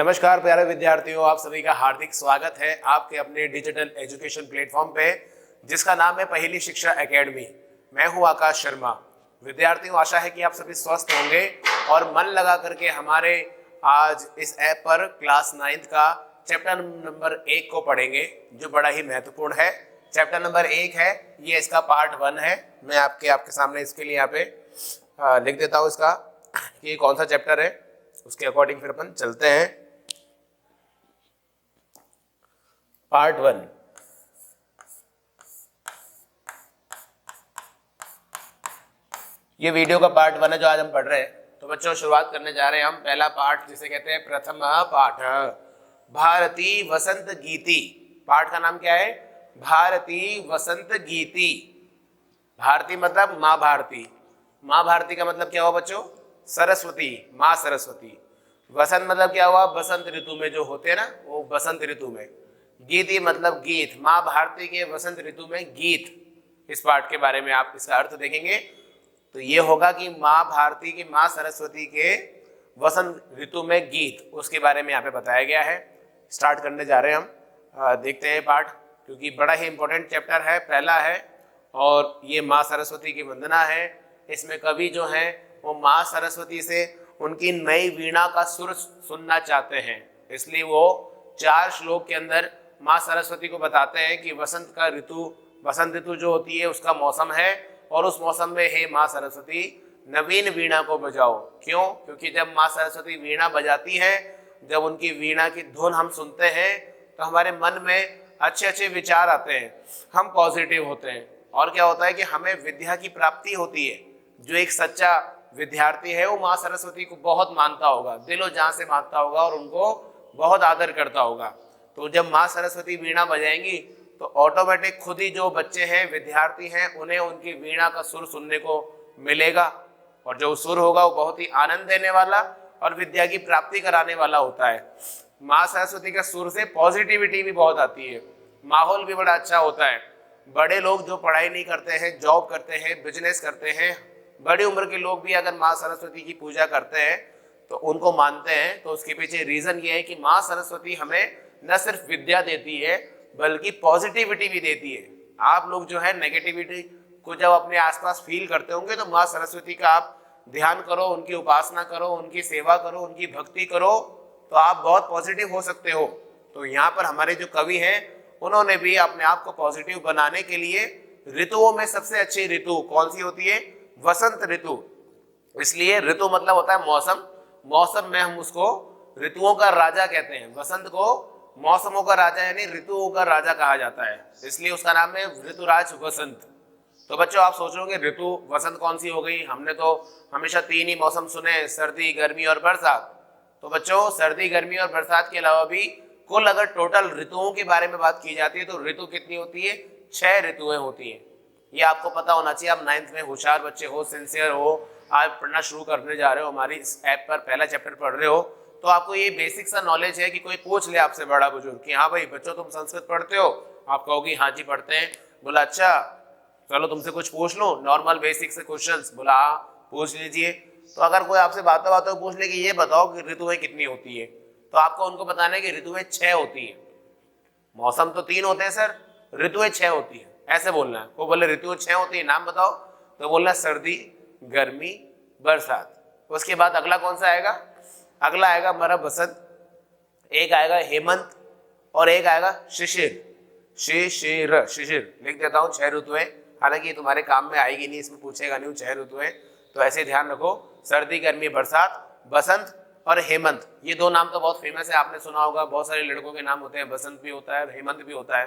नमस्कार प्यारे विद्यार्थियों, आप सभी का हार्दिक स्वागत है आपके अपने डिजिटल एजुकेशन प्लेटफॉर्म पे, जिसका नाम है पहली शिक्षा एकेडमी। मैं हूं आकाश शर्मा। विद्यार्थियों, आशा है कि आप सभी स्वस्थ होंगे और मन लगा करके हमारे आज इस ऐप पर क्लास 9th का चैप्टर नंबर 1 को पढ़ेंगे, जो बड़ा ही महत्वपूर्ण है। चैप्टर नंबर 1 है, ये इसका पार्ट 1 है। मैं आपके सामने इसके लिए यहाँ पे लिख देता हूँ इसका कि कौन सा चैप्टर है, उसके अकॉर्डिंग फिर अपन चलते हैं। पार्ट 1, ये वीडियो का पार्ट 1 है जो आज हम पढ़ रहे हैं। तो बच्चों, शुरुआत करने जा रहे हैं हम पहला पार्ट, जिसे कहते हैं प्रथम पाठ, भारती वसंत गीति। पाठ का नाम क्या है? भारती वसंत गीति। भारती मतलब माँ भारती। माँ भारती का मतलब क्या हुआ बच्चों? सरस्वती, माँ सरस्वती। वसंत मतलब क्या हुआ? बसंत ऋतु में जो होते हैं ना, वो बसंत ऋतु में। गीति मतलब गीत, माँ भारती के वसंत ऋतु में गीत। इस पाठ के बारे में आप इसका अर्थ देखेंगे तो ये होगा कि माँ भारती की, माँ सरस्वती के वसंत ऋतु में गीत, उसके बारे में यहाँ पे बताया गया है। स्टार्ट करने जा रहे हैं हम। देखते हैं पाठ, क्योंकि बड़ा ही इंपॉर्टेंट चैप्टर है, पहला है, और ये माँ सरस्वती की वंदना है। इसमें कवि जो हैं वो माँ सरस्वती से उनकी नई वीणा का सुर सुनना चाहते हैं, इसलिए वो 4 श्लोक के अंदर माँ सरस्वती को बताते हैं कि वसंत का ऋतु, वसंत ऋतु जो होती है उसका मौसम है, और उस मौसम में हे माँ सरस्वती नवीन वीणा को बजाओ। क्यों? क्योंकि जब माँ सरस्वती वीणा बजाती है, जब उनकी वीणा की धुन हम सुनते हैं तो हमारे मन में अच्छे अच्छे विचार आते हैं, हम पॉजिटिव होते हैं, और क्या होता है कि हमें विद्या की प्राप्ति होती है। जो एक सच्चा विद्यार्थी है वो माँ सरस्वती को बहुत मानता होगा, दिलो जान से मानता होगा और उनको बहुत आदर करता होगा। तो जब माँ सरस्वती वीणा बजाएंगी तो ऑटोमेटिक खुद ही जो बच्चे हैं, विद्यार्थी हैं, उन्हें उनकी वीणा का सुर सुनने को मिलेगा, और जो सुर होगा वो बहुत ही आनंद देने वाला और विद्या की प्राप्ति कराने वाला होता है। माँ सरस्वती का सुर से पॉजिटिविटी भी बहुत आती है, माहौल भी बड़ा अच्छा होता है। बड़े लोग जो पढ़ाई नहीं करते हैं, जॉब करते हैं, बिजनेस करते हैं, बड़ी उम्र के लोग भी अगर माँ सरस्वती की पूजा करते हैं तो उनको मानते हैं, तो उसके पीछे रीजन ये है कि माँ सरस्वती हमें न सिर्फ विद्या देती है बल्कि पॉजिटिविटी भी देती है। आप लोग जो है नेगेटिविटी को जब अपने आसपास फील करते होंगे तो माँ सरस्वती का आप ध्यान करो, उनकी उपासना करो, उनकी सेवा करो, उनकी भक्ति करो, तो आप बहुत पॉजिटिव हो सकते हो। तो यहाँ पर हमारे जो कवि हैं उन्होंने भी अपने आप को पॉजिटिव बनाने के लिए ऋतुओं में सबसे अच्छी ऋतु कौन सी होती है? वसंत ऋतु। इसलिए ऋतु मतलब होता है मौसम, मौसम में हम उसको ऋतुओं का राजा कहते हैं। वसंत को मौसमों का राजा यानी ऋतुओं का राजा कहा जाता है, इसलिए उसका नाम है ऋतुराज वसंत। तो बच्चों, आप सोच रहे होंगे ऋतु वसंत कौन सी हो गई? हमने तो हमेशा 3 ही मौसम सुने, सर्दी, गर्मी और बरसात। तो बच्चों, सर्दी, गर्मी और बरसात के अलावा भी कुल अगर टोटल ऋतुओं के बारे में बात की जाती है तो ऋतु कितनी होती है? 6 ऋतुएं होती हैं। ये आपको पता होना चाहिए। आप 9th में होशियार बच्चे हो, सिंसियर हो, आज पढ़ना शुरू करने जा रहे हो, हमारी इस ऐप पर पहला चैप्टर पढ़ रहे हो, तो आपको ये बेसिक सा नॉलेज है कि कोई पूछ ले आपसे, बड़ा बुजुर्ग, कि हाँ भाई बच्चों तुम संस्कृत पढ़ते हो? आप कहोगे हाँ जी पढ़ते हैं। बोला अच्छा चलो तुमसे कुछ पूछ लो, नॉर्मल बेसिक से क्वेश्चंस। बोला हाँ पूछ लीजिए। तो अगर कोई आपसे बातों बातों पूछ ले कि ये बताओ कि ऋतुएं कितनी होती है, तो आपको उनको बताना है कि ऋतुएं 6 होती है। मौसम तो 3 होते हैं सर, ऋतुएं 6 होती है, ऐसे बोलना है। वो बोले ऋतुएं 6 होती है, नाम बताओ, तो बोलना सर्दी, गर्मी, बरसात। उसके बाद अगला कौन सा आएगा? अगला आएगा हमारा बसंत, एक आएगा हेमंत, और एक आएगा शिशिर। शिशिर, शिशिर लिख देता हूँ। 6 ऋतुएं, हालांकि तुम्हारे काम में आएगी नहीं, इसमें पूछेगा नहीं 6 ऋतुएं, तो ऐसे ध्यान रखो। सर्दी, गर्मी, बरसात, बसंत और हेमंत, ये 2 नाम तो बहुत फेमस है, आपने सुना होगा। बहुत सारे लड़कों के नाम होते हैं, बसंत भी होता है, हेमंत भी होता है।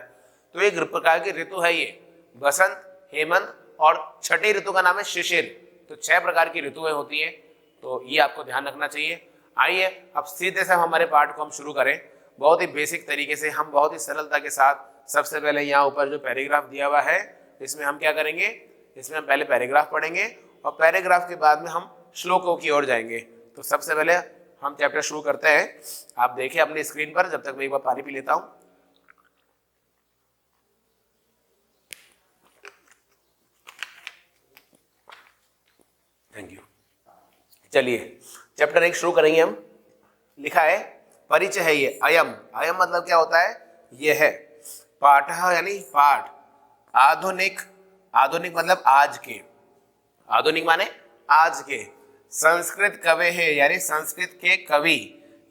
तो एक प्रकार की ऋतु है ये, बसंत, हेमंत, और छठी ऋतु का नाम है शिशिर। तो 6 प्रकार की ऋतुएं होती है, तो ये आपको ध्यान रखना चाहिए। आइए अब सीधे से हमारे पाठ को हम शुरू करें, बहुत ही बेसिक तरीके से, हम बहुत ही सरलता के साथ। सबसे पहले यहाँ ऊपर जो पैराग्राफ दिया हुआ है, इसमें हम क्या करेंगे? इसमें हम पहले पैराग्राफ पढ़ेंगे और पैराग्राफ के बाद में हम श्लोकों की ओर जाएंगे। तो सबसे पहले हम चैप्टर शुरू करते हैं। आप देखिए अपनी स्क्रीन पर, जब तक मैं एक बार पानी पी लेता हूँ। Thank you. चलिए चैप्टर 1 शुरू करेंगे हम। लिखा है परिचय है ये। अयम, अयम मतलब क्या होता है? ये है। पाठः यानी पाठ। आधुनिक, आधुनिक मतलब आज के, आधुनिक माने आज के। संस्कृत कवि है यानी संस्कृत के कवि।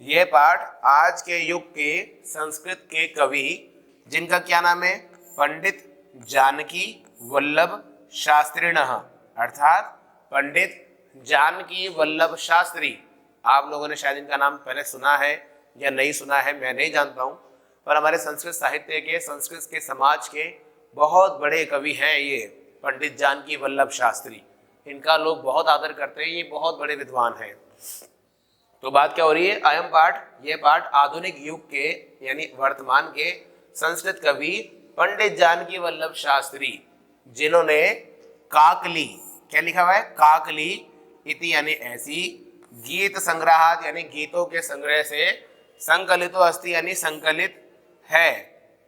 ये पाठ आज के युग के संस्कृत के कवि, जिनका क्या नाम है? पंडित जानकी वल्लभ शास्त्रिणः, अर्थात पंडित जानकी वल्लभ शास्त्री। आप लोगों ने शायद इनका नाम पहले सुना है या नहीं सुना है, मैं नहीं जानता हूँ, पर हमारे संस्कृत साहित्य के, संस्कृत के समाज के बहुत बड़े कवि हैं ये पंडित जानकी वल्लभ शास्त्री। इनका लोग बहुत आदर करते हैं, ये बहुत बड़े विद्वान हैं। तो बात क्या हो रही है? अयम पाठ, ये पाठ आधुनिक युग के यानी वर्तमान के संस्कृत कवि पंडित जानकी वल्लभ शास्त्री, जिन्होंने काकली, क्या लिखा हुआ है? काकली इति यानी ऐसी, गीत संग्रहात यानी गीतों के संग्रह से, संकलितो अस्ति यानी संकलित है।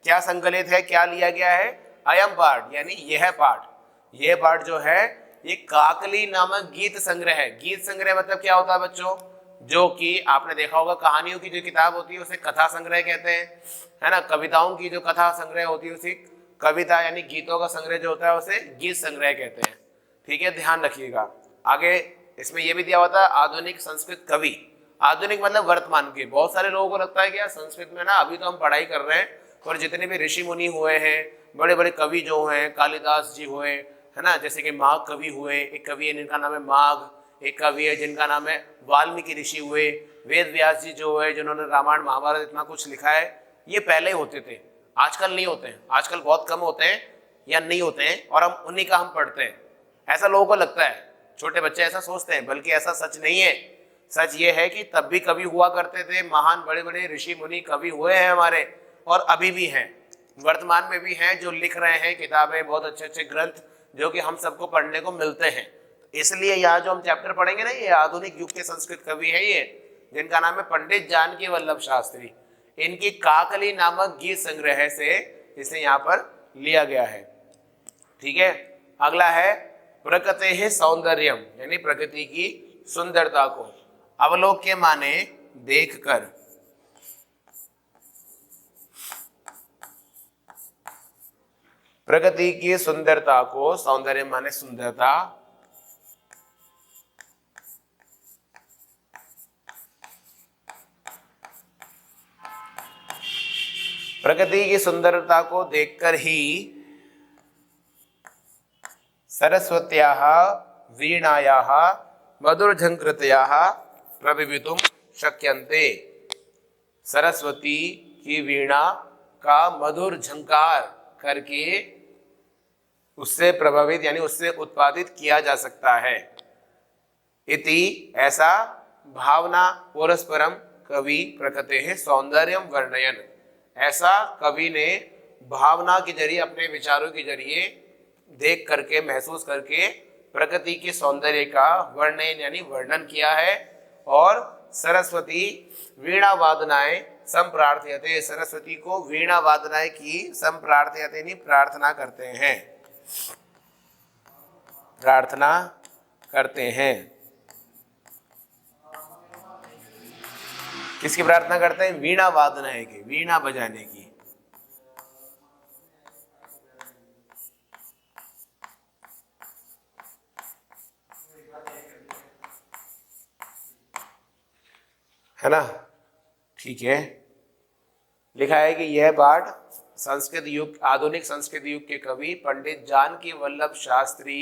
क्या संकलित है, क्या लिया गया है? अयम पाठ यानी यह पाठ। यह पाठ जो है ये काकली नामक गीत संग्रह है। गीत संग्रह मतलब क्या होता है बच्चों? जो कि आपने देखा होगा कहानियों की जो किताब होती है उसे कथा संग्रह कहते हैं, है ना। कविताओं की जो कथा संग्रह होती है उसी, कविता यानी गीतों का संग्रह जो होता है उसे गीत संग्रह कहते हैं। ठीक है, ध्यान रखिएगा। आगे इसमें यह भी दिया हुआ था आधुनिक संस्कृत कवि। आधुनिक मतलब वर्तमान के। बहुत सारे लोगों को लगता है कि यार संस्कृत में ना अभी तो हम पढ़ाई कर रहे हैं, और जितने भी ऋषि मुनि हुए हैं, बड़े बड़े कवि जो हैं, कालिदास जी हुए, है ना, जैसे कि माघ कवि हुए, एक कवि है जिनका नाम है माघ, एक कवि है जिनका नाम है वाल्मीकि ऋषि हुए, वेद व्यास जी जो है जिन्होंने रामायण महाभारत इतना कुछ लिखा है, ये पहले होते थे, आजकल नहीं होते हैं। आजकल बहुत कम होते हैं या नहीं होते हैं, और हम उन्हीं का हम पढ़ते हैं। ऐसा लोगों को लगता है, छोटे बच्चे ऐसा सोचते हैं, बल्कि ऐसा सच नहीं है। सच ये है कि तब भी कवि हुआ करते थे, महान बड़े बड़े ऋषि मुनि कवि हुए हैं हमारे, और अभी भी हैं, वर्तमान में भी हैं, जो लिख रहे हैं किताबें, बहुत अच्छे अच्छे ग्रंथ जो कि हम सबको पढ़ने को मिलते हैं। इसलिए यहाँ जो हम चैप्टर पढ़ेंगे ना, ये आधुनिक युग के संस्कृत कवि है ये, जिनका नाम है पंडित जानकी वल्लभ शास्त्री। इनकी काकली नामक गीत संग्रह से इसे यहाँ पर लिया गया है। ठीक है, अगला है प्रकृतेः सौंदर्यम, यानी प्रकृति की सुंदरता को। अवलोक्य माने देखकर, प्रकृति की सुंदरता को, सौंदर्य माने सुंदरता, प्रकृति की सुंदरता को देखकर ही सरस्वत्याः वीणायाः मधुरझंकृतयाः प्रभवितुं शक्यन्ते। सरस्वती की वीणा का मधुर झंकार करके उससे प्रभावित यानी उससे उत्पादित किया जा सकता है। इति ऐसा भावना परस्परम कवि प्रकृतेः सौंदर्यम वर्णयन, ऐसा कवि ने भावना के जरिए, अपने विचारों के जरिए देख करके, महसूस करके प्रकृति के सौंदर्य का वर्णन यानी वर्णन किया है। और सरस्वती वीणा वादनाएं संप्रार्थयते, सरस्वती को वीणा वादनाएं की संप्रार्थयते यानी प्रार्थना करते हैं, प्रार्थना करते हैं। किसकी प्रार्थना करते हैं? वीणा वादनाएं की, वीणा बजाने की। है ना, ठीक है। लिखा है कि यह पाठ संस्कृत युग, आधुनिक संस्कृत युग के कवि पंडित जानकी वल्लभ शास्त्री,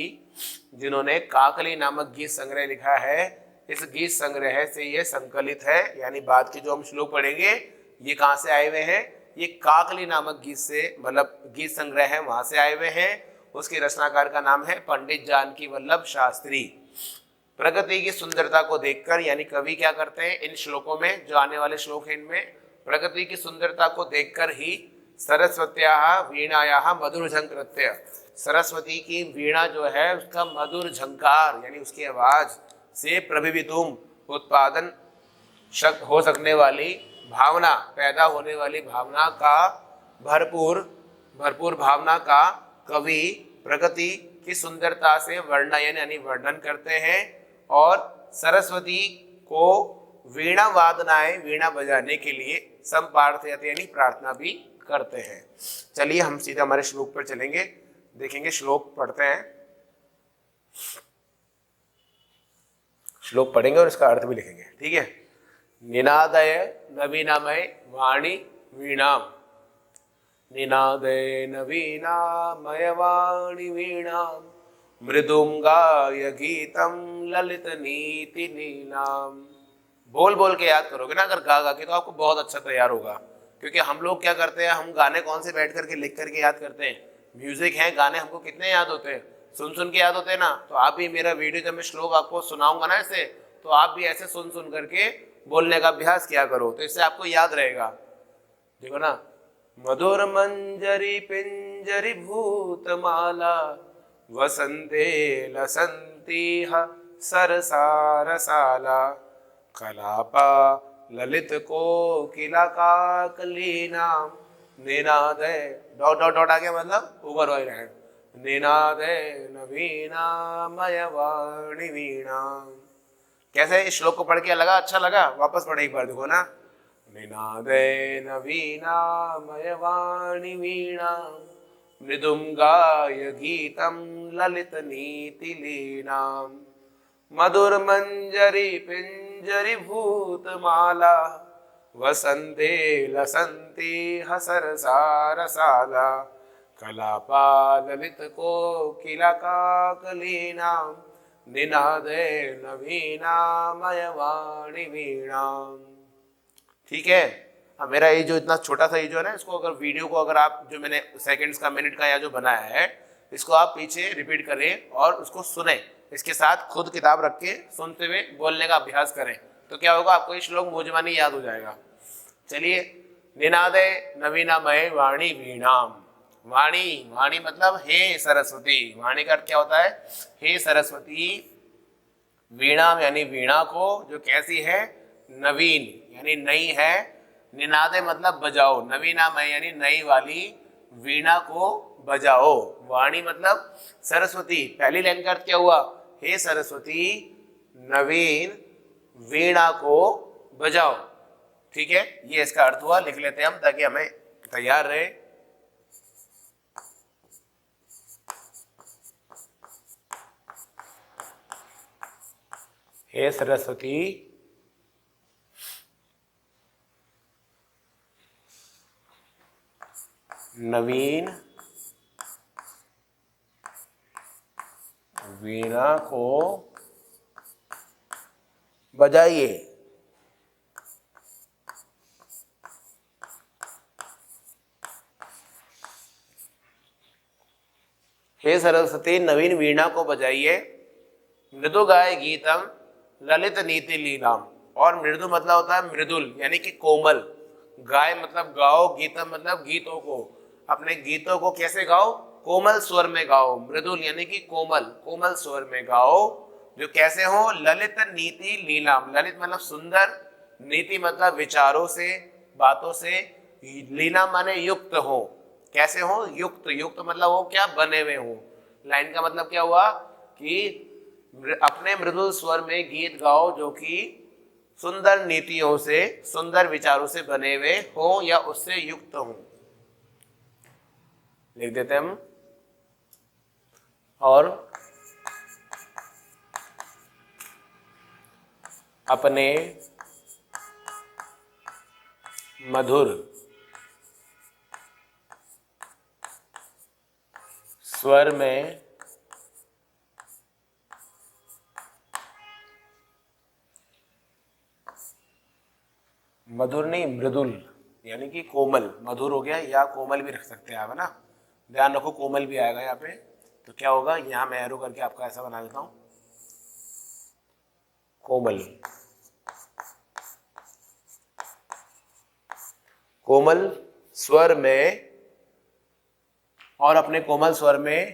जिन्होंने काकली नामक गीत संग्रह लिखा है, इस गीत संग्रह से ये संकलित है। यानी बाद के जो हम श्लोक पढ़ेंगे ये कहाँ से आए हुए हैं? ये काकली नामक गीत से, मतलब गीत संग्रह है, वहां से आए हुए हैं। उसके रचनाकार का नाम है पंडित जानकी वल्लभ शास्त्री। प्रकृति की सुंदरता को देखकर, यानी कवि क्या करते हैं इन श्लोकों में, जो आने वाले श्लोक हैं इनमें, प्रकृति की सुंदरता को देखकर ही सरस्वत्याः वीणायाः मधुर झंकृत्य, सरस्वती की वीणा जो है उसका मधुर झंकार यानी उसकी आवाज से प्रभवितुम, उत्पादन हो सकने वाली भावना, पैदा होने वाली भावना का, भरपूर भावना का कवि प्रकृति की सुंदरता से वर्णन यानी वर्णन करते हैं। और सरस्वती को वीणा वादनाएं, वीणा बजाने के लिए संपार्थयते यानी प्रार्थना भी करते हैं। चलिए हम सीधा हमारे श्लोक पर चलेंगे, देखेंगे श्लोक पढ़ते हैं, श्लोक पढ़ेंगे और इसका अर्थ भी लिखेंगे, ठीक है। निनादय नवीनामय वाणी वीणाम, निनादय नवीनामय वाणी वीणाम, मृदुम गाय गीतम ललित नीति नीलाम। बोल बोल के याद करोगे ना अगर गा गा के, तो आपको बहुत अच्छा तैयार होगा। क्योंकि हम लोग क्या करते हैं, हम गाने कौन से बैठ करके लिख करके याद करते हैं, म्यूजिक है, गाने हमको कितने याद होते हैं, सुन सुन के याद होते हैं ना। तो आप भी मेरा वीडियो जब मैं श्लोक आपको सुनाऊंगा ना ऐसे, तो आप भी ऐसे सुन सुन करके बोलने का अभ्यास किया करो, तो इससे आपको याद रहेगा। देखो ना, मधुर मंजरी पिंजरी भूतमाला, वसंते लसंती सरसारसाला, कलापा ललित कोकिला काकलीनाम, निनादे डॉट डॉट डॉट आगे मतलब ऊपर वाली लाइन, निनादे नवीनामय वाणी वीणा। कैसे इस श्लोक को पढ़ के लगा, अच्छा लगा? वापस पढ़े एक बार, देखो ना, निनादे नवीनामय वाणी वीणा, मृदुम गाय गीतम ललित नीति लीनाम, मधुर मंजरी पिंजरी भूतमाला, वसंते लसंती सरसारसाला, कलापा ललित कोकिला काकलीनाम, निनादे नवीनामय वाणी वीणाम। ठीक है। अब मेरा ये जो इतना छोटा सा ये जो है ना, इसको अगर वीडियो को अगर आप जो मैंने सेकंड्स का, मिनट का या जो बनाया है, इसको आप पीछे रिपीट करें और उसको सुने, इसके साथ खुद किताब रख के सुनते हुए बोलने का अभ्यास करें, तो क्या होगा, आपको ये श्लोक मुझमानी याद हो जाएगा। चलिए, निनादे नवीनामय वाणी वीणाम। वाणी, वाणी मतलब हे सरस्वती, वाणी का अर्थ क्या होता है, हे सरस्वती। वीणाम यानी वीणा को, जो कैसी है, नवीन यानी नई है। निनादे मतलब बजाओ, नवीनामय यानी नई वाली वीणा को बजाओ। वाणी मतलब सरस्वती, पहली लाइन का अर्थ क्या हुआ, हे सरस्वती नवीन वीणा को बजाओ। ठीक है, ये इसका अर्थ हुआ, लिख लेते हैं हम ताकि हमें तैयार रहे। हे सरस्वती नवीन वीणा को बजाइए। हे सरस्वती नवीन वीणा को बजाइए, मृदु गाय गीतम ललित नीति लीलाम। और मृदु मतलब होता है मृदुल यानी कि कोमल, गाय मतलब गाओ, गीतम मतलब गीतों को, अपने गीतों को कैसे गाओ, कोमल स्वर में गाओ। मृदुल यानी कि कोमल, कोमल स्वर में गाओ, जो कैसे हो, ललित नीति लीलाम। ललित मतलब सुंदर, नीति मतलब विचारों से, बातों से, लीलाम माने युक्त हो, कैसे हो, युक्त। युक्त मतलब वो क्या, बने हुए हो। लाइन का मतलब क्या हुआ कि अपने मृदुल स्वर में गीत गाओ जो कि सुंदर नीतियों से, सुंदर विचारों से बने हुए हो या उससे युक्त हो। लिख देते हम। और अपने मधुर स्वर में मधुर नहीं, मृदुल यानी कि कोमल, मधुर हो गया या कोमल भी रख सकते हैं आप, है ना, ध्यान रखो कोमल भी आएगा यहाँ पे। तो क्या होगा, यहाँ मैं एरो करके आपका ऐसा बना देता हूँ, कोमल। कोमल स्वर में, और अपने कोमल स्वर में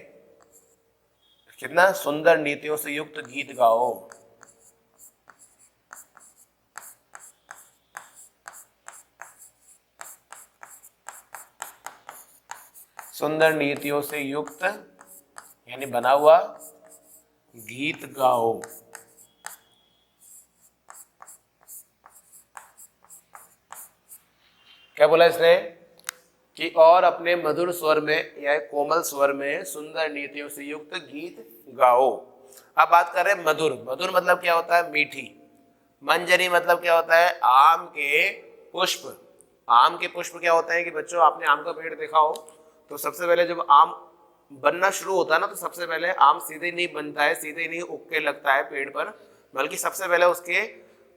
कितना सुंदर नीतियों से युक्त गीत गाओ। सुंदर नीतियों से युक्त यानी बना हुआ गीत गाओ। क्या बोला इसने कि और अपने मधुर स्वर में या कोमल स्वर में सुंदर नीतियों से युक्त गीत गाओ। अब बात कर रहे हैं मधुर। मधुर मतलब क्या होता है? मीठी। मंजरी मतलब क्या होता है? आम के पुष्प। आम के पुष्प क्या होते हैं कि बच्चों आपने आम का पेड़ देखा हो तो सबसे पहले जब आम बनना शुरू होता है ना तो सबसे पहले आम सीधे नहीं बनता है, सीधे नहीं उग के लगता है पेड़ पर, बल्कि सबसे पहले उसके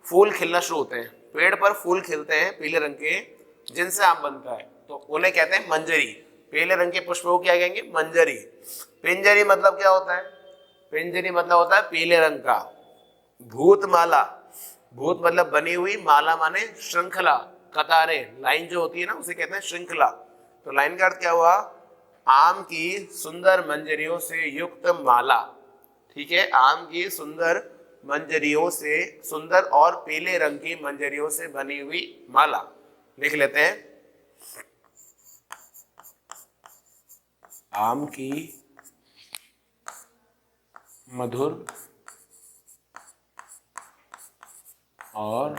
फूल खिलना शुरू होते हैं। पेड़ पर फूल खिलते हैं पीले रंग के, जिनसे आम बनता है, तो उन्हें कहते हैं मंजरी। पीले रंग के पुष्प को क्या कहेंगे? मंजरी। पिंजरी मतलब क्या होता है? पिंजरी मतलब होता है पीले रंग का। भूतमाला, भूत मतलब बनी हुई, माला माने श्रृंखला, कतारें, लाइन जो होती है ना उसे कहते हैं श्रृंखला। तो लाइन का अर्थ क्या हुआ? आम की सुंदर मंजरियों से युक्त माला। ठीक है, आम की सुंदर मंजरियों से, सुंदर और पीले रंग की मंजरियों से बनी हुई माला। लिख लेते हैं, आम की मधुर और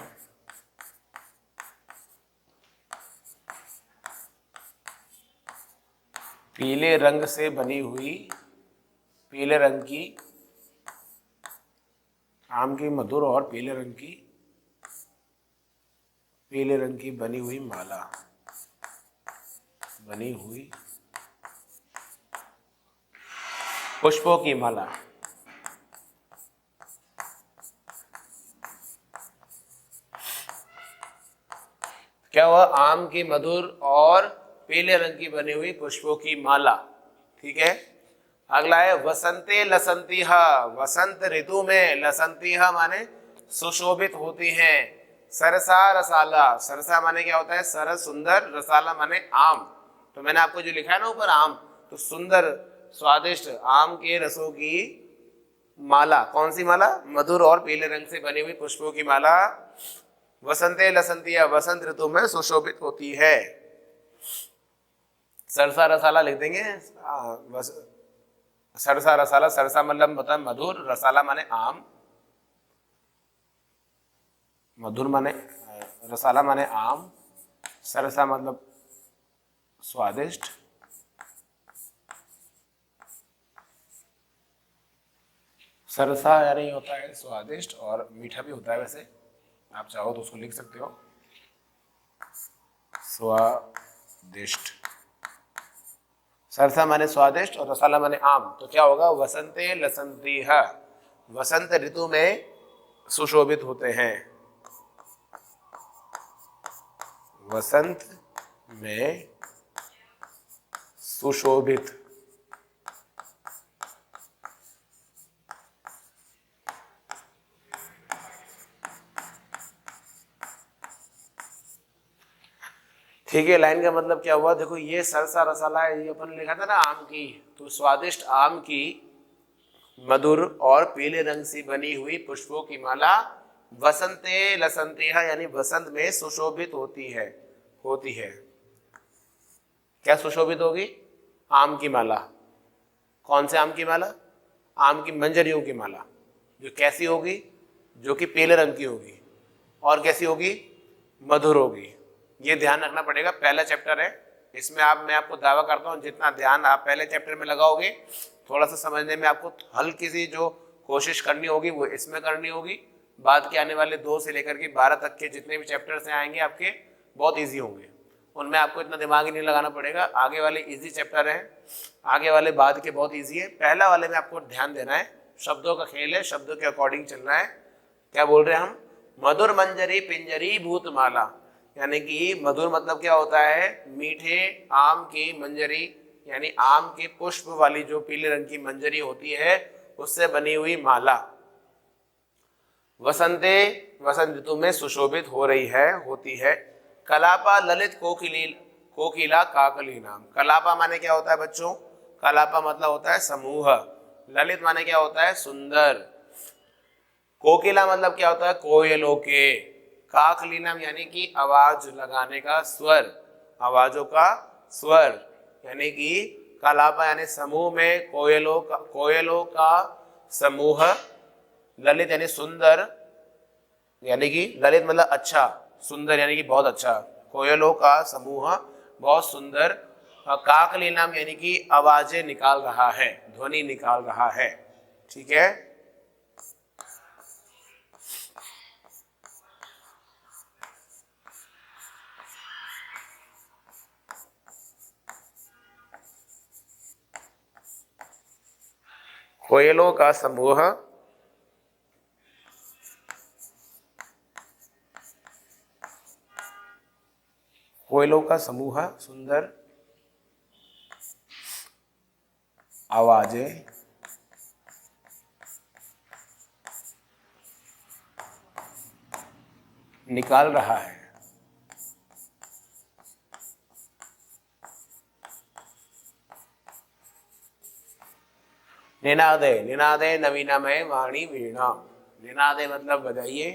पीले रंग से बनी हुई, पीले रंग की, आम की मधुर और पीले रंग की, पीले रंग की बनी हुई माला, बनी हुई पुष्पों की माला। क्या हुआ? आम की मधुर और पीले रंग की बनी हुई पुष्पों की माला। ठीक है, अगला है वसंते लसंतिहा। वसंत ऋतु में लसंतिहा माने सुशोभित होती हैं। सरसा रसाला, सरसा माने क्या होता है? सरस सुंदर, रसाला माने आम। तो मैंने आपको जो लिखा है ना ऊपर आम, तो सुंदर स्वादिष्ट आम के रसों की माला। कौन सी माला? मधुर और पीले रंग से बनी हुई पुष्पों की माला वसंते लसंतिया, वसंत ऋतु में सुशोभित होती है। सरसा रसाला लिख देंगे। सरसा रसाला, सरसा मतलब होता है मधुर, रसाला माने आम, मधुर माने, रसाला माने आम, सरसा मतलब स्वादिष्ट, सरसा यानी होता है स्वादिष्ट और मीठा भी होता है। वैसे आप चाहो तो उसको लिख सकते हो, स्वादिष्ट। सरसा माने स्वादिष्ट और रसाला माने आम। तो क्या होगा? वसंते लसंतिहा, वसंत ऋतु में सुशोभित होते हैं। वसंत में सुशोभित। ठीक है, लाइन का मतलब क्या हुआ? देखो ये सरसा रसाला है, ये अपन लिखा था ना आम की, तो स्वादिष्ट आम की मधुर और पीले रंग से बनी हुई पुष्पों की माला वसंते लसंतिहा यानी वसंत में सुशोभित होती है। होती है क्या सुशोभित होगी? आम की माला। कौन से आम की माला? आम की मंजरियों की माला। जो कैसी होगी? जो कि पीले रंग की होगी। और कैसी होगी? मधुर होगी। ये ध्यान रखना पड़ेगा। पहला चैप्टर है, इसमें मैं आपको दावा करता हूँ जितना ध्यान आप पहले चैप्टर में लगाओगे, थोड़ा सा समझने में आपको हल्की सी जो कोशिश करनी होगी वो इसमें करनी होगी। बाद के आने वाले 2 से लेकर के 12 तक के जितने भी चैप्टर्स आएंगे आपके बहुत ईजी होंगे, उनमें आपको इतना दिमाग ही नहीं लगाना पड़ेगा। आगे वाले ईजी चैप्टर हैं, आगे वाले बाद के बहुत ईजी है। पहला वाले में आपको ध्यान देना है, शब्दों का खेल है, शब्दों के अकॉर्डिंग चलना है। क्या बोल रहे हैं हम? मधुर मंजरी पिंजरी भूतमाला, यानी कि मधुर मतलब क्या होता है? मीठे आम की मंजरी, यानी आम के पुष्प वाली जो पीले रंग की मंजरी होती है उससे बनी हुई माला वसंते, वसंत ऋतु में सुशोभित हो रही है, होती है। कलापा ललित कोकिला काकली नाम। कलापा माने क्या होता है बच्चों? कलापा मतलब होता है समूह। ललित माने क्या होता है? सुंदर। कोकिला मतलब क्या होता है? कोयलों के। काकलीनम यानी कि आवाज लगाने का स्वर, आवाजों का स्वर, यानी कि कलापा यानी समूह में कोयलों का समूह। ललित यानी सुंदर, यानी कि ललित मतलब अच्छा, सुंदर यानी कि बहुत अच्छा। कोयलों का समूह बहुत सुंदर काकलीनाम यानी कि आवाजें निकाल रहा है, ध्वनि निकाल रहा है। ठीक है, कोयलों का समूह सुंदर आवाजें निकाल रहा है। निनादे, निनादे नवीनामय वाणी वीणा। निनादे मतलब बजाइए,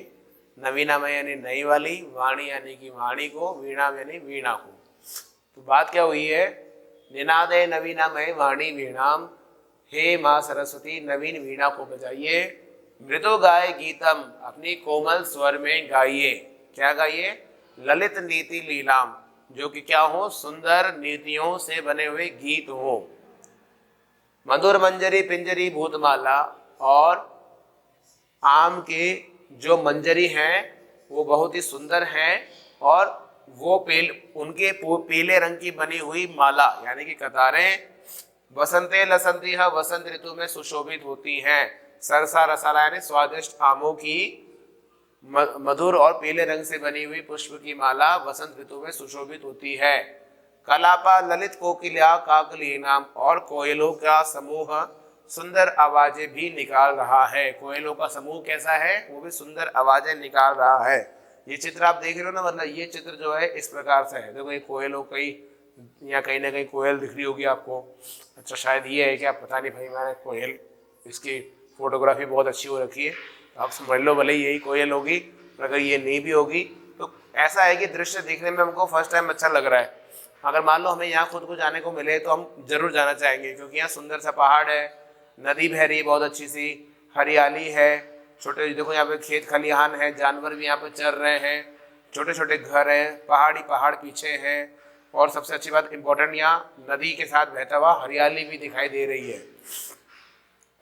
नवीनामय यानी नई वाली, वाणी यानी कि वाणी को, वीणा यानी वीणा को। तो बात क्या हुई है, निनादे नवीनामय वाणी वीणाम, हे माँ सरस्वती नवीन वीणा को बजाइए। मृदु गाय गीतम, अपनी कोमल स्वर में गाइए। क्या गाइए, ललित नीति लीलाम, जो कि क्या हो, सुंदर नीतियों से बने हुए गीत हो। मधुर मंजरी पिंजरी भूतमाला, और आम के जो मंजरी हैं वो बहुत ही सुंदर हैं, और वो उनके पीले रंग की बनी हुई माला यानी कि कतारें वसंते लसंती है, वसंत ऋतु में सुशोभित होती हैं। सरसा रसाला यानी स्वादिष्ट आमों की मधुर और पीले रंग से बनी हुई पुष्प की माला वसंत ऋतु में सुशोभित होती है। कलापा ललित कोकिला काकलीनाम, और कोयलों का समूह सुंदर आवाजें भी निकाल रहा है। कोयलों का समूह कैसा है, वो भी सुंदर आवाजें निकाल रहा है। ये चित्र आप देख रहे हो ना, मतलब ये चित्र जो है इस प्रकार से है। देखो ये कोयलों कहीं या कहीं ना कहीं कोयल दिख रही होगी आपको। अच्छा शायद ये है कि आप पता नहीं भाई, मैंने कोयल, इसकी फोटोग्राफी बहुत अच्छी हो रखी है, आप समझ लो भले यही कोयल होगी, अगर ये नहीं भी होगी तो ऐसा है कि दृश्य देखने में हमको फर्स्ट टाइम अच्छा लग रहा है। अगर मान लो हमें यहाँ खुद को जाने को मिले तो हम जरूर जाना चाहेंगे, क्योंकि यहाँ सुंदर सा पहाड़ है, नदी बह रही है बहुत अच्छी सी, हरियाली है, छोटे देखो यहाँ पे खेत खलिहान है, जानवर भी यहाँ पे चर रहे हैं, छोटे छोटे घर हैं, पहाड़ पीछे हैं, और सबसे अच्छी बात इंपॉर्टेंट, यहाँ नदी के साथ बहता हुआ हरियाली भी दिखाई दे रही है।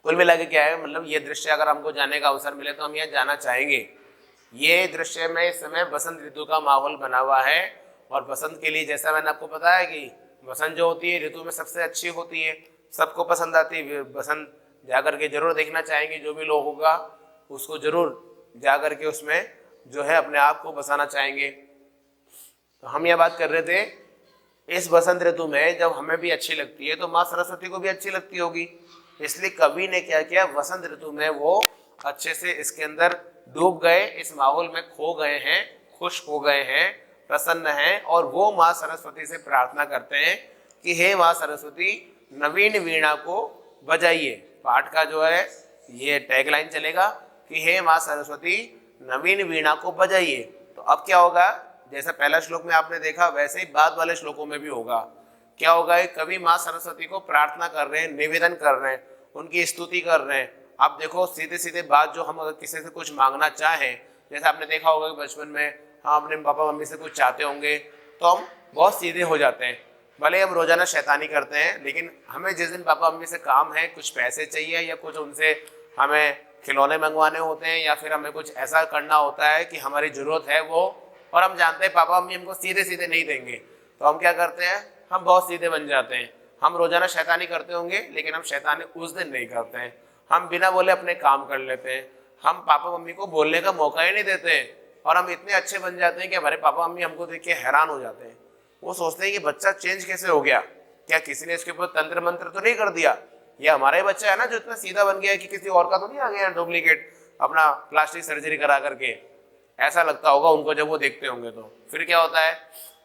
कुल मिला के क्या है, मतलब ये दृश्य अगर हमको जाने का अवसर मिले तो हम यहाँ जाना चाहेंगे। ये दृश्य में इस समय बसंत ऋतु का माहौल बना हुआ है, और बसंत के लिए जैसा मैंने आपको बताया कि बसंत जो होती है ऋतु में सबसे अच्छी होती है, सबको पसंद आती है। बसंत जाकर के जरूर देखना चाहेंगे, जो भी लोग होगा उसको जरूर जाकर के उसमें जो है अपने आप को बसाना चाहेंगे। तो हम यह बात कर रहे थे, इस बसंत ऋतु में जब हमें भी अच्छी लगती है तो माँ सरस्वती को भी अच्छी लगती होगी, इसलिए कवि ने क्या किया, वसंत ऋतु में वो अच्छे से इसके अंदर डूब गए, इस माहौल में खो गए हैं, खुश हो गए हैं, प्रसन्न हैं, और वो माँ सरस्वती से प्रार्थना करते हैं कि हे माँ सरस्वती नवीन वीणा को बजाइए। पाठ का जो है ये टैगलाइन चलेगा कि हे माँ सरस्वती नवीन वीणा को बजाइए। तो अब क्या होगा, जैसा पहला श्लोक में आपने देखा वैसे ही बाद वाले श्लोकों में भी होगा। क्या होगा, कवि माँ सरस्वती को प्रार्थना कर रहे हैं, निवेदन कर रहे हैं, उनकी स्तुति कर रहे हैं। आप देखो सीधे सीधे बात, जो हम अगर किसी से कुछ मांगना चाहें, जैसे आपने देखा होगा कि बचपन में हम अपने पापा मम्मी से कुछ चाहते होंगे तो हम बहुत सीधे हो जाते हैं, भले हम रोजाना शैतानी करते हैं, लेकिन हमें जिस दिन पापा मम्मी से काम है, कुछ पैसे चाहिए या कुछ उनसे हमें खिलौने मंगवाने होते हैं, या फिर हमें कुछ ऐसा करना होता है कि हमारी ज़रूरत है वो, और हम जानते हैं पापा मम्मी हमको सीधे सीधे नहीं देंगे, तो हम क्या करते हैं, हम बहुत सीधे बन जाते हैं। हम रोजाना शैतानी करते होंगे लेकिन हम शैतानी उस दिन नहीं करते हैं, हम बिना बोले अपने काम कर लेते हैं, हम पापा मम्मी को बोलने का मौका ही नहीं देते हैं, और हम इतने अच्छे बन जाते हैं कि हमारे पापा मम्मी हमको देख के हैरान हो जाते हैं। वो सोचते हैं कि बच्चा चेंज कैसे हो गया, क्या किसी ने इसके ऊपर तंत्र मंत्र तो नहीं कर दिया, ये हमारा ही बच्चा है ना जो इतना सीधा बन गया है कि किसी और का तो नहीं आ गया डुप्लीकेट अपना प्लास्टिक सर्जरी करा करके। ऐसा लगता होगा उनको जब वो देखते होंगे। तो फिर क्या होता है,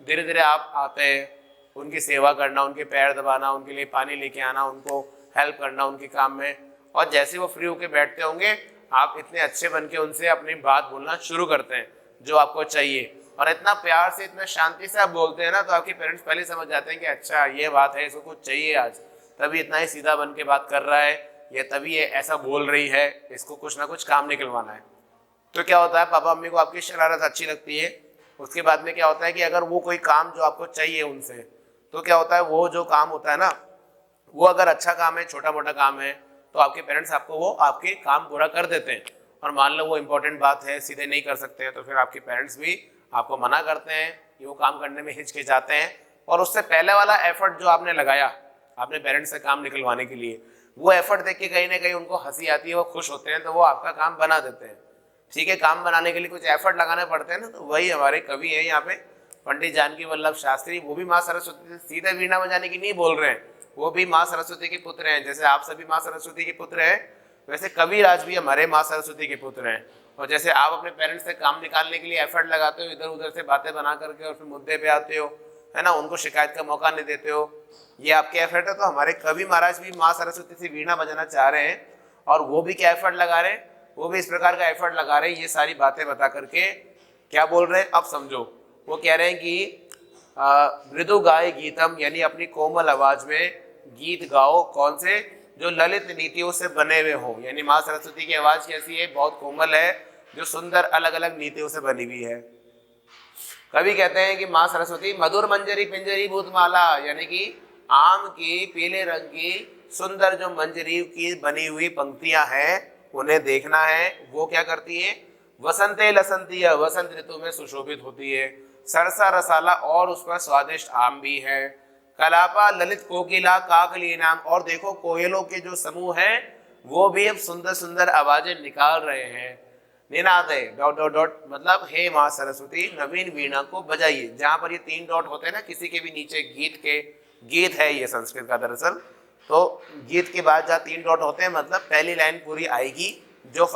धीरे धीरे आप आते हैं, उनकी सेवा करना, उनके पैर दबाना, उनके लिए पानी लेके आना, उनको हेल्प करना उनके काम में, और जैसे वो फ्री होके बैठते होंगे आप इतने अच्छे बन के उनसे अपनी बात बोलना शुरू करते हैं जो आपको चाहिए, और इतना प्यार से इतना शांति से आप बोलते हैं ना, तो आपके पेरेंट्स पहले समझ जाते हैं कि अच्छा ये बात है, इसको कुछ चाहिए आज, तभी इतना ही सीधा बन के बात कर रहा है, या तभी ये ऐसा बोल रही है, इसको कुछ ना कुछ काम निकलवाना है। तो क्या होता है, पापा मम्मी को आपकी शरारत अच्छी लगती है, उसके बाद में क्या होता है कि अगर वो कोई काम जो आपको चाहिए उनसे, तो क्या होता है वो जो काम होता है ना, वो अगर अच्छा काम है, छोटा मोटा काम है, तो आपके पेरेंट्स आपको वो आपके काम पूरा कर देते हैं। और मान लो वो इम्पोर्टेंट बात है, सीधे नहीं कर सकते हैं, तो फिर आपके पेरेंट्स भी आपको मना करते हैं, कि वो काम करने में हिचकिचाते हैं। और उससे पहले वाला एफर्ट जो आपने लगाया अपने पेरेंट्स से काम निकलवाने के लिए, वो एफर्ट देख के कहीं ना कहीं उनको हंसी आती है, वो खुश होते हैं, तो वो आपका काम बना देते हैं। ठीक है, काम बनाने के लिए कुछ एफर्ट लगाने पड़ते हैं ना, तो वही हमारे कवि है यहाँ पे पंडित जानकी वल्लभ शास्त्री, वो भी माँ सरस्वती से सीधे वीणा बजाने की नहीं बोल रहे हैं, वो भी माँ सरस्वती के पुत्र हैं। जैसे आप सभी माँ सरस्वती के पुत्र हैं, वैसे कविराज भी हमारे माँ सरस्वती के पुत्र हैं। और जैसे आप अपने पेरेंट्स से काम निकालने के लिए एफर्ट लगाते हो, इधर उधर से बातें बना करके और फिर मुद्दे पे आते हो, है ना, उनको शिकायत का मौका नहीं देते हो, ये आपके एफर्ट है। तो हमारे कवि महाराज भी माँ सरस्वती से वीणा बजाना चाह रहे हैं, और वो भी क्या एफर्ट लगा रहे हैं, वो भी इस प्रकार का एफर्ट लगा रहे हैं। ये सारी बातें बता करके क्या बोल रहे हैं, अब समझो। वो कह रहे हैं कि मृदु गाय गीतम, यानी अपनी कोमल आवाज में गीत गाओ, कौन से, जो ललित नीतियों से बने हुए हों। यानी माँ सरस्वती की आवाज कैसी है, बहुत कोमल है, जो सुंदर अलग अलग नीतियों से बनी हुई है। कवि कहते हैं कि माँ सरस्वती मधुर मंजरी पिंजरी भूतमाला, यानी कि आम की पीले रंग की सुंदर जो मंजरी की बनी हुई पंक्तियां हैं, उन्हें देखना है। वो क्या करती है, वसंते लसंती है, वसंत ऋतु में सुशोभित होती है। सरसा रसाला, और उस पर स्वादिष्ट आम भी है। कलापा ललित कोकिला काकली नाम, और देखो कोयलों के जो समूह हैं वो भी अब सुंदर सुंदर आवाजें निकाल रहे हैं। निनादे डॉट डॉट डॉट, मतलब हे माँ सरस्वती नवीन वीणा को बजाइए। जहां पर ये 3 डॉट होते हैं ना किसी के भी नीचे, गीत के, गीत है ये संस्कृत का दरअसल, तो गीत के बाद जहाँ 3 डॉट होते हैं मतलब पहली लाइन पूरी आएगी, जो